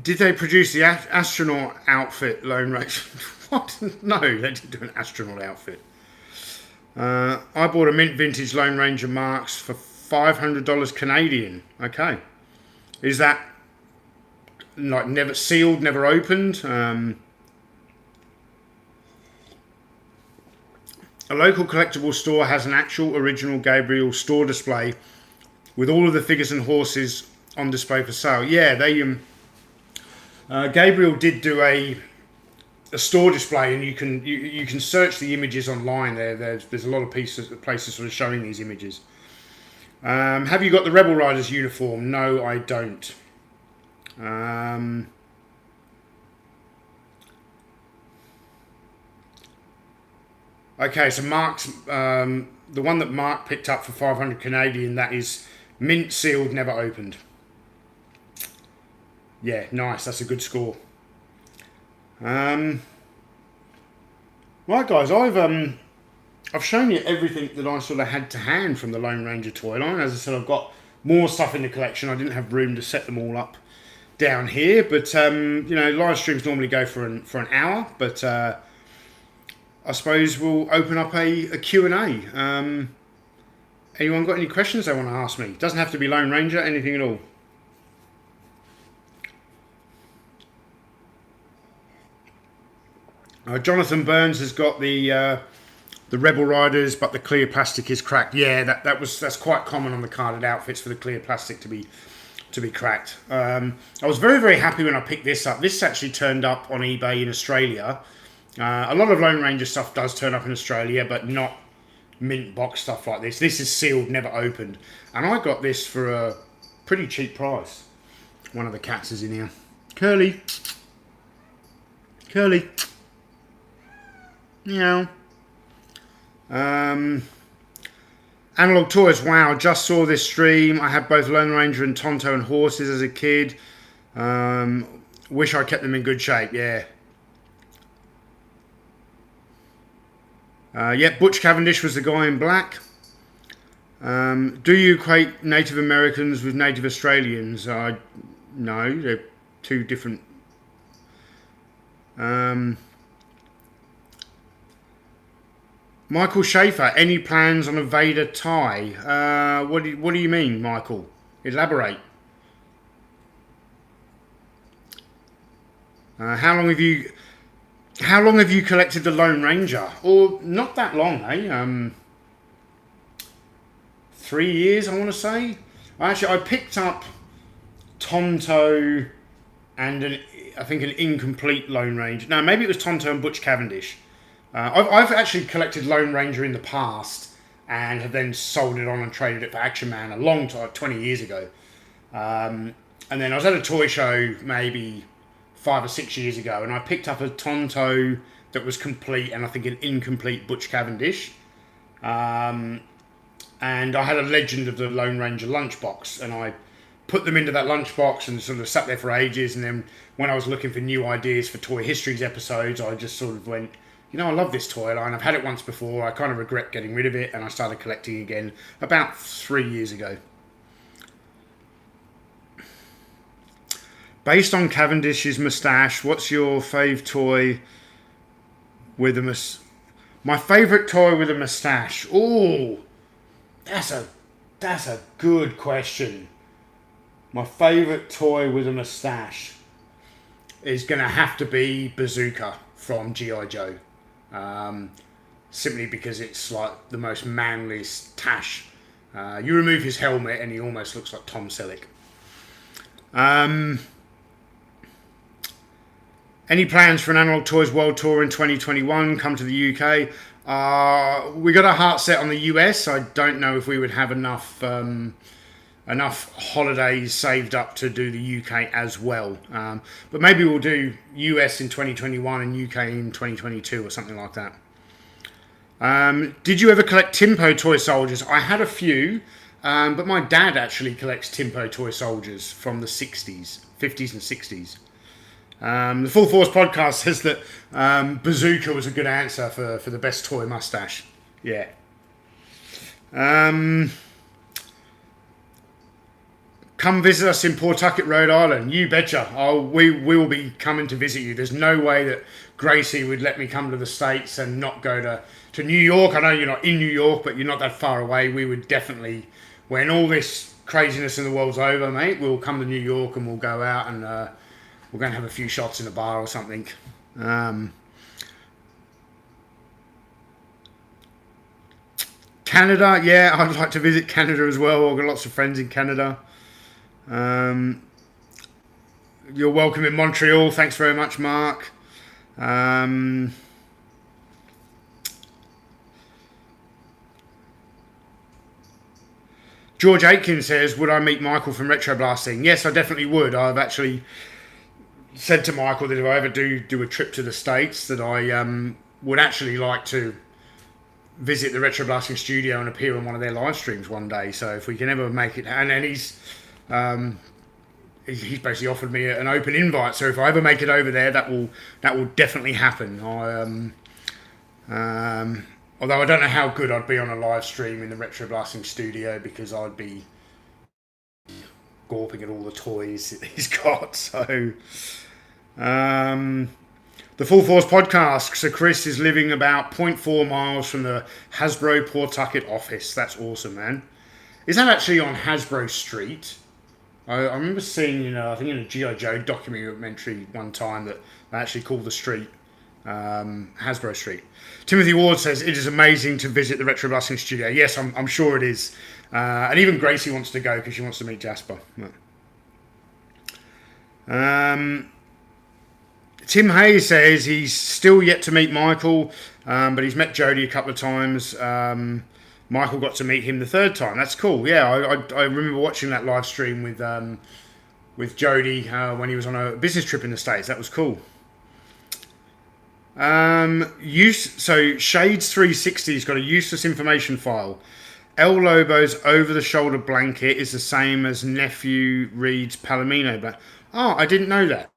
did they produce the astronaut outfit, Lone Ranger? What? No, they didn't do an astronaut outfit. I bought a mint vintage Lone Ranger Marks for $500 Canadian. Okay. Is that like never sealed, never opened? A local collectible store has an actual original Gabriel store display with all of the figures and horses on display for sale. Yeah, they Gabriel did do a store display, and you can search the images online. There's a lot of places sort of showing these images. Have you got the Rebel Riders uniform? No, I don't. Okay, so Mark's the one that Mark picked up for 500 Canadian. That is mint sealed, never opened. Yeah, nice. That's a good score. Right, guys, I've shown you everything that I sort of had to hand from the Lone Ranger toy line. As I said, I've got more stuff in the collection. I didn't have room to set them all up down here, but you know, live streams normally go for an hour, but I suppose we'll open up a Q&A. Anyone got any questions they want to ask me? Doesn't have to be Lone Ranger, anything at all. Jonathan Burns has got the Rebel Riders, but the clear plastic is cracked. Yeah, that's quite common on the carded outfits for the clear plastic to be cracked. I was very, very happy when I picked this up. This actually turned up on eBay in Australia. A lot of Lone Ranger stuff does turn up in Australia, but not mint box stuff like this. This is sealed, never opened. And I got this for a pretty cheap price. One of the cats is in here. Curly. Curly. Meow. Analog Toys. Wow, just saw this stream. I had both Lone Ranger and Tonto and horses as a kid. Wish I kept them in good shape. Yeah. Yep, Butch Cavendish was the guy in black. Do you equate Native Americans with Native Australians? No, they're two different. Michael Schaefer, any plans on a Vader tie? What do you mean, Michael? Elaborate. How long have you collected the Lone Ranger? Or not that long, eh? 3 years, I want to say. Actually, I picked up Tonto and I think an incomplete Lone Ranger. No, maybe it was Tonto and Butch Cavendish. I've actually collected Lone Ranger in the past and have then sold it on and traded it for Action Man a long time, 20 years ago. And then I was at a toy show maybe 5 or 6 years ago, and I picked up a Tonto that was complete and I think an incomplete Butch Cavendish. And I had a Legend of the Lone Ranger lunchbox, and I put them into that lunchbox and sort of sat there for ages. And then when I was looking for new ideas for Toy Histories episodes, I just sort of went, you know, I love this toy line. I've had it once before. I kind of regret getting rid of it, and I started collecting again about 3 years ago. Based on Cavendish's moustache, what's your fave toy with a moustache? My favourite toy with a moustache. Oh, that's a good question. My favourite toy with a moustache is going to have to be Bazooka from G.I. Joe. Simply because it's like the most manliest tash. You remove his helmet and he almost looks like Tom Selleck. Any plans for an Analog Toys World Tour in 2021? Come to the UK. We got our heart set on the US. I don't know if we would have enough holidays saved up to do the UK as well. But maybe we'll do US in 2021 and UK in 2022 or something like that. Did you ever collect Timpo toy soldiers? I had a few, but my dad actually collects Timpo toy soldiers from the 60s, 50s and 60s. The Full Force podcast says that Bazooka was a good answer for the best toy mustache. Yeah. Come visit us in Pawtucket, Rhode Island. You betcha. We will be coming to visit you. There's no way that Gracie would let me come to the States and not go to New York. I know you're not in New York, but you're not that far away. We would definitely, when all this craziness in the world's over, mate, we'll come to New York and we'll go out and we're going to have a few shots in a bar or something. Canada, yeah, I'd like to visit Canada as well. I've got lots of friends in Canada. You're welcome in Montreal. Thanks very much, Mark. George Aitken says, would I meet Michael from Retro Blasting? Yes, I definitely would. I've actually said to Michael that if I ever do a trip to the States, that I would actually like to visit the Retro Blasting studio and appear on one of their live streams one day. So if we can ever make it, and he's basically offered me an open invite. So if I ever make it over there, that will definitely happen. Although I don't know how good I'd be on a live stream in the Retro Blasting studio, because I'd be gawping at all the toys that he's got. So, the Full Force podcast. So Chris is living about 0.4 miles from the Hasbro Pawtucket office. That's awesome, man. Is that actually on Hasbro Street? I remember seeing, I think in a G.I. Joe documentary one time that they actually called the street Hasbro Street. Timothy Ward says, it is amazing to visit the Retro Blasting studio. Yes, I'm sure it is. And even Gracie wants to go because she wants to meet Jasper. Tim Hayes says he's still yet to meet Michael, but he's met Jody a couple of times. Michael got to meet him the third time. That's cool. Yeah, I remember watching that live stream with Jody when he was on a business trip in the States. That was cool. So Shades 360's got a useless information file. El Lobo's over-the-shoulder blanket is the same as Nephew Reed's Palomino blanket. Oh, I didn't know that.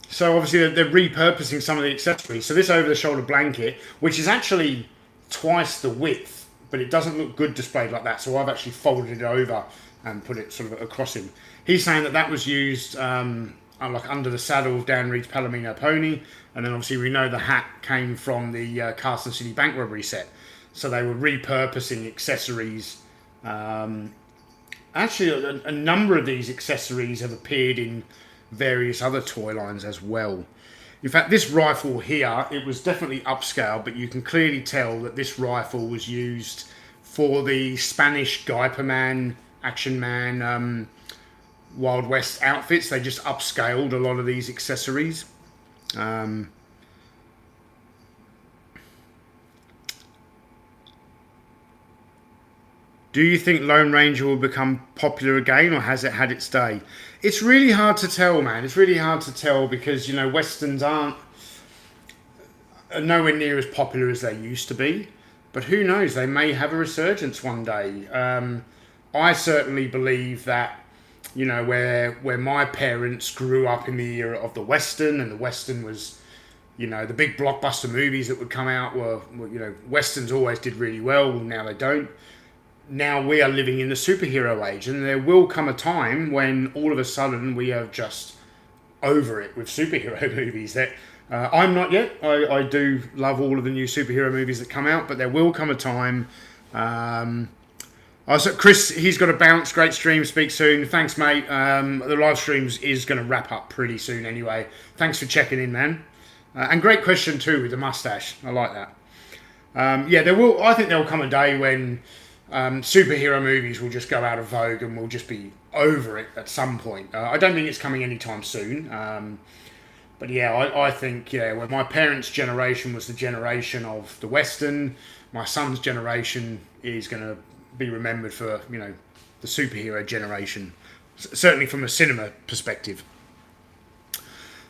So obviously they're repurposing some of the accessories. So this over-the-shoulder blanket, which is actually twice the width, but it doesn't look good displayed like that. So I've actually folded it over and put it sort of across him. He's saying that was used like under the saddle of Dan Reed's Palomino pony. And then obviously we know the hat came from the Carson City bank robbery set. So they were repurposing accessories. Actually, a number of these accessories have appeared in various other toy lines as well. In fact, this rifle here, it was definitely upscale, but you can clearly tell that this rifle was used for the Spanish Guyper Man, Action Man, Wild West outfits. They just upscaled a lot of these accessories. Do you think Lone Ranger will become popular again, or has it had its day? It's really hard to tell, man. It's really hard to tell because, Westerns aren't nowhere near as popular as they used to be. But who knows? They may have a resurgence one day. I certainly believe that, where my parents grew up in the era of the Western, and the Western was, the big blockbuster movies that would come out were Westerns always did really well. Now they don't. Now we are living in the superhero age, and there will come a time when all of a sudden we are just over it with superhero movies. That I'm not yet. I do love all of the new superhero movies that come out, but there will come a time. So Chris, he's got to bounce. Great stream. Speak soon. Thanks, mate. The live streams is going to wrap up pretty soon anyway. Thanks for checking in, man. And great question too with the mustache. I like that. Yeah, I think there will come a day when superhero movies will just go out of vogue and we'll just be over it at some point. I don't think it's coming anytime soon. But yeah, I think, when my parents' generation was the generation of the Western, my son's generation is going to be remembered for, the superhero generation. Certainly from a cinema perspective.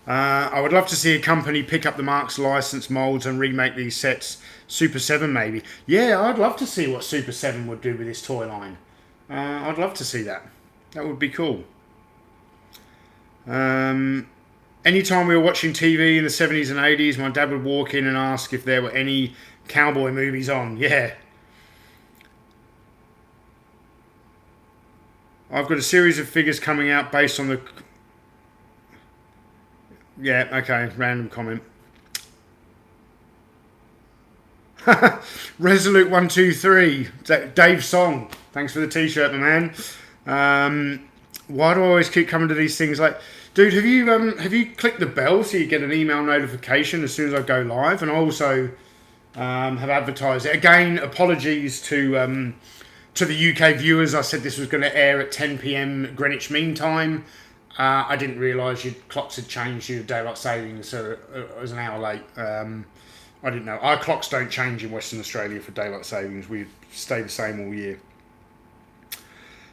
I would love to see a company pick up the Mark's license molds and remake these sets. Super 7 maybe. Yeah, I'd love to see what Super 7 would do with this toy line. I'd love to see that. That would be cool. Anytime we were watching TV in the 70s and 80s, my dad would walk in and ask if there were any cowboy movies on. Yeah. I've got a series of figures coming out based on the... Yeah, okay, random comment. Resolute 123, Dave Song. Thanks for the t-shirt, my man. Why do I always keep coming to these things? Like, dude, have you clicked the bell so you get an email notification as soon as I go live? And I also have advertised it. Again, apologies to the UK viewers. I said this was going to air at 10 p.m. Greenwich Mean Time. I didn't realise your clocks had changed due to daylight savings, so it was an hour late. I didn't know. Our clocks don't change in Western Australia for daylight savings. We stay the same all year.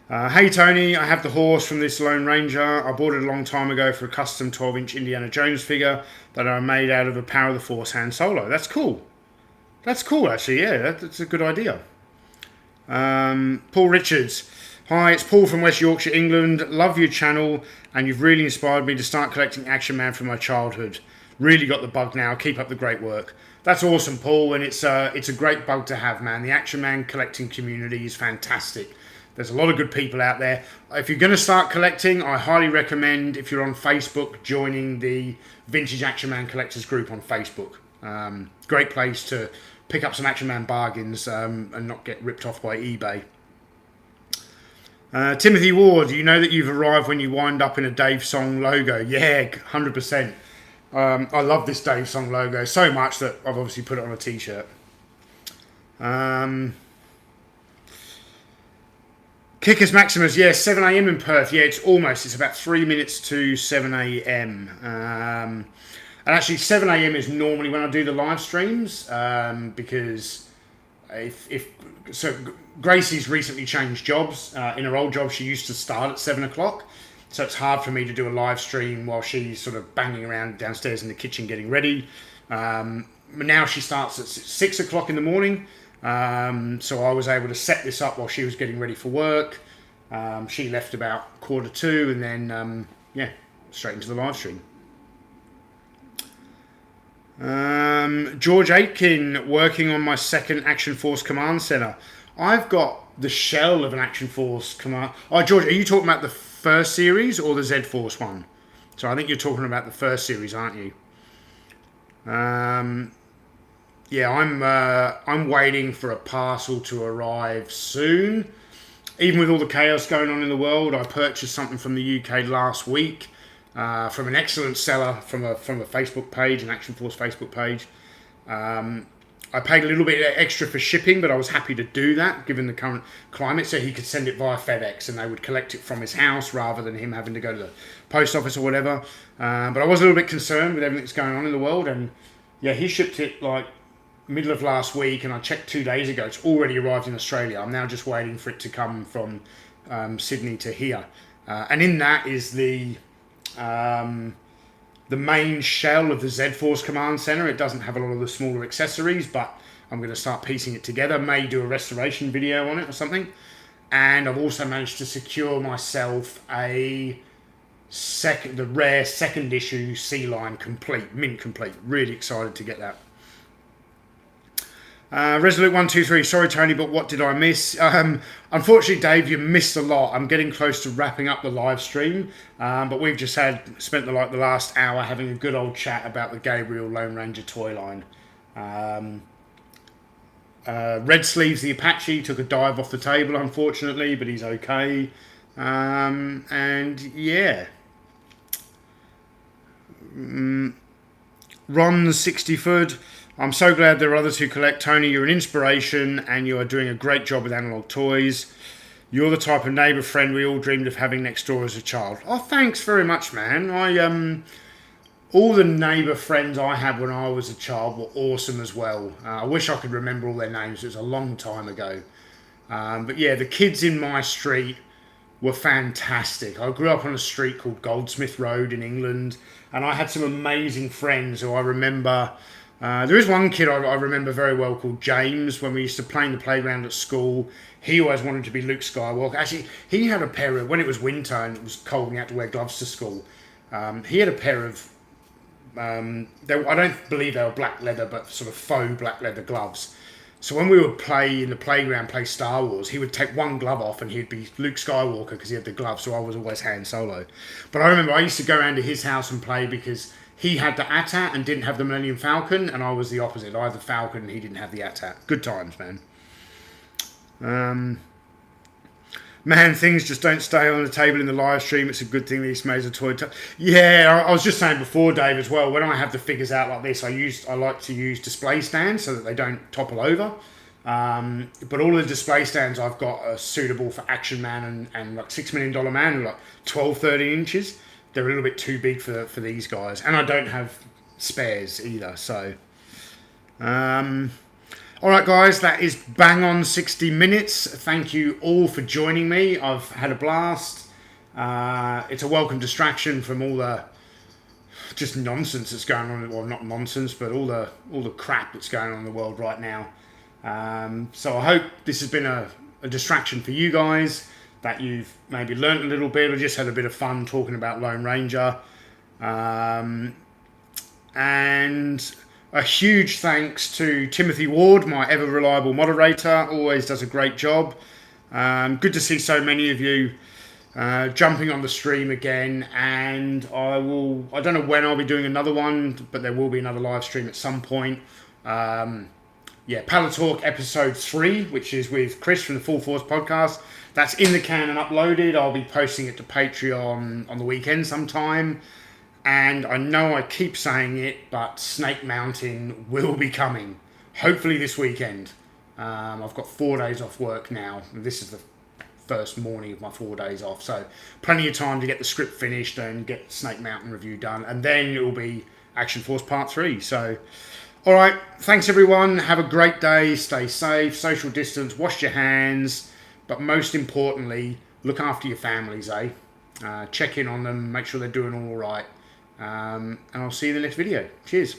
Hey Tony, I have the horse from this Lone Ranger. I bought it a long time ago for a custom 12-inch Indiana Jones figure that I made out of a Power of the Force Han Solo. That's cool. That's cool, actually. Yeah, that's a good idea. Paul Richards. Hi, it's Paul from West Yorkshire, England. Love your channel, and you've really inspired me to start collecting Action Man from my childhood. Really got the bug now. Keep up the great work. That's awesome, Paul, and it's a great bug to have, man. The Action Man collecting community is fantastic. There's a lot of good people out there. If you're going to start collecting, I highly recommend, if you're on Facebook, joining the Vintage Action Man Collectors group on Facebook. Great place to pick up some Action Man bargains and not get ripped off by eBay. Timothy Ward, you know that you've arrived when you wind up in a Dave Song logo. Yeah, 100%. I love this Dave Song logo so much that I've obviously put it on a t-shirt. Kickers Maximus, yeah, 7 a.m. in Perth. Yeah, it's about 3 minutes to 7 a.m. And actually 7 a.m. is normally when I do the live streams, because so Gracie's recently changed jobs. In her old job, she used to start at 7 o'clock. So it's hard for me to do a live stream while she's sort of banging around downstairs in the kitchen getting ready. Now she starts at 6 o'clock in the morning. So I was able to set this up while she was getting ready for work. She left about 1:45, and then, yeah, straight into the live stream. George Aitken, working on my second Action Force Command Center. I've got the shell of an Action Force Command... Oh, George, are you talking about the first series or the Z-Force one? So I think you're talking about the first series, aren't you? Yeah, I'm waiting for a parcel to arrive soon. Even with all the chaos going on in the world, I purchased something from the UK last week from an excellent seller from a Facebook page, an Action Force Facebook page. I paid a little bit extra for shipping, but I was happy to do that given the current climate, so he could send it via FedEx and they would collect it from his house rather than him having to go to the post office or whatever. But I was a little bit concerned with everything that's going on in the world, and yeah, he shipped it like middle of last week, and I checked 2 days ago. It's already arrived in Australia. I'm now just waiting for it to come from Sydney to here. And in that is the main shell of the Z-Force Command Center. It doesn't have a lot of the smaller accessories, but I'm going to start piecing it together. May do a restoration video on it or something. And I've also managed to secure myself the rare second issue Sea Lion complete, mint complete. Really excited to get that. Resolute 123, sorry Tony, but what did I miss? Unfortunately, Dave, you missed a lot. I'm getting close to wrapping up the live stream, but we've just spent the last hour having a good old chat about the Gabriel Lone Ranger toy line. Red Sleeves the Apache took a dive off the table, unfortunately, but he's okay. And yeah. Ron 60foot. I'm so glad there are others who collect. Tony, you're an inspiration and you are doing a great job with analog toys. You're the type of neighbour friend we all dreamed of having next door as a child. Oh, thanks very much, man. All the neighbour friends I had when I was a child were awesome as well. I wish I could remember all their names. It was a long time ago. But yeah, the kids in my street were fantastic. I grew up on a street called Goldsmith Road in England, and I had some amazing friends who I remember... there is one kid I remember very well called James. When we used to play in the playground at school, he always wanted to be Luke Skywalker. Actually, he had a pair of, when it was winter and it was cold and he had to wear gloves to school, he had a pair of I don't believe they were black leather, but sort of faux black leather gloves. So when we would play in the playground, play Star Wars, he would take one glove off and he'd be Luke Skywalker because he had the glove, so I was always Han Solo. But I remember I used to go around to his house and play because he had the AT-AT and didn't have the Millennium Falcon, and I was the opposite. I had the Falcon and he didn't have the AT-AT. Good times, man. Man, things just don't stay on the table in the live stream. It's a good thing these made a toy. Yeah, I was just saying before, Dave, as well. When I have the figures out like this, I like to use display stands so that they don't topple over. But all the display stands I've got are suitable for Action Man and like $6 Million Man, like 12, 13 inches. They're a little bit too big for these guys, and I don't have spares either. So. Alright guys, that is bang on 60 minutes. Thank you all for joining me. I've had a blast. It's a welcome distraction from all the just nonsense that's going on. Well, not nonsense, but all the crap that's going on in the world right now. So I hope this has been a distraction for you guys, that you've maybe learnt a little bit or just had a bit of fun talking about Lone Ranger. And a huge thanks to Timothy Ward, my ever reliable moderator. Always does a great job. Good to see so many of you jumping on the stream again. And I don't know when I'll be doing another one, but there will be another live stream at some point. Yeah, Pala Talk episode 3, which is with Chris from the Full Force podcast. That's in the can and uploaded. I'll be posting it to Patreon on the weekend sometime. And I know I keep saying it, but Snake Mountain will be coming. Hopefully this weekend. I've got 4 days off work now. This is the first morning of my 4 days off. So plenty of time to get the script finished and get Snake Mountain review done. And then it will be Action Force Part 3. So, alright. Thanks everyone. Have a great day. Stay safe. Social distance. Wash your hands. But most importantly, look after your families, eh? Check in on them. Make sure they're doing all right. And I'll see you in the next video. Cheers.